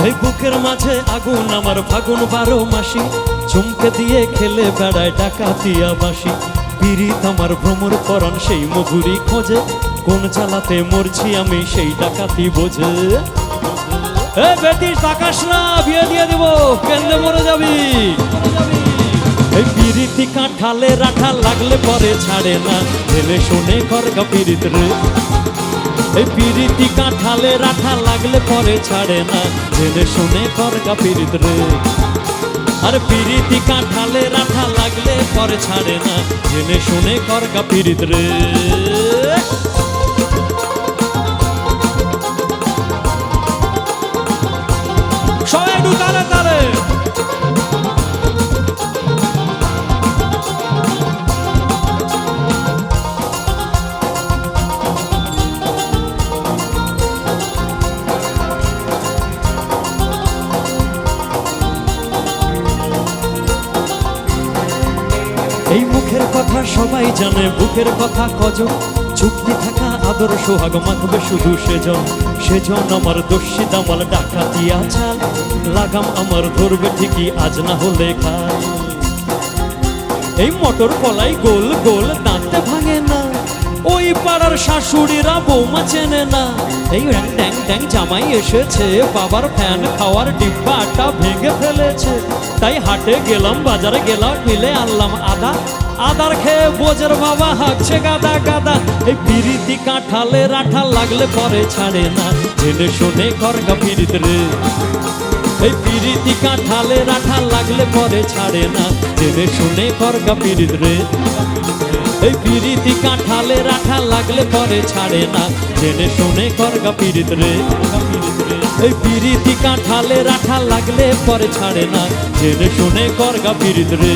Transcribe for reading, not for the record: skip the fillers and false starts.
এই বুকের মাঝে আগুন আমার ফাগুন 12 মাসি, চমকে দিয়ে খেলে বেড়ায় ডাকাতিয়া বাসি। পীড়িত আমার ভ্রমর পরাণ সেই মধুরি খোঁজে, কোন জ্বালাতে মরছি আমি সেই ডাকাতি বোঝে। এ বেটি তাকাস না, বিয়ে দিয়ে দেব, কেন্দ্রে মরে যাবি। এই পীড়িতি কাঁঠালে রাঠা লাগলে পরে ছাড়ে না, ঢেলে শোনে করগা পীড়িত রে। এই পীড়িতি কাঁঠালে রাঠা লাগলে পরে ছাড়ে না, ঢেলে শোনে করগা পীড়িত রে। আর পীড়িতি কাঁঠালে রাঠা লাগলে পরে ছাড়ে না, ঢেলে শোনে করগা পীড়িত রে। সবাই একটু তালে তালে। এই মুখের কথা সবাই জানে, বুকের কথা কজন, চুক্তি থাকা আদর সোহাগ মাখবে শুধু সেজন। সেজন আমার দস্যি দামাল ডাকাতিয়া চাল, লাগাম আমার ধরবে ঠিকই আজ না হলে কাল। এই মটর কলাই গোল গোল দাঁতে ভাঙে না, ওই পাড়ার শাশুড়িরা বৌমা চেনে না। এই ড্যাং ড্যাং ড্যাং জামাই এসেছে, বাবার ফ্যান খাওয়ার ডিব্বাটা ভেঙে ফেলেছে। তাই হাটে গেলাম, বাজারে গেলাম, মিলে আনলাম আদা। আদার খেয়ে বোঝের বাবা হাঁকছে গাদা গাদা। এই পীড়িতি কাঁঠালে রাঠা লাগলে পরে ছাড়ে না, জেনে শোনে করগা পীড়িত রে। এই পীড়িতি কাঁঠালে রাঠা লাগলে পরে ছাড়ে না, জেনে শোনে করগা পীড়িত রে। এই পীড়িতি কাঁঠালে রাঠা লাগলে পরে ছাড়ে না, জেনে শোনে করগা পীড়িত রে। এই পীড়িতি কাঁঠালে রাঠা লাগলে পরে ছাড়ে না, জেনে শোনে করগা পীড়িত রে।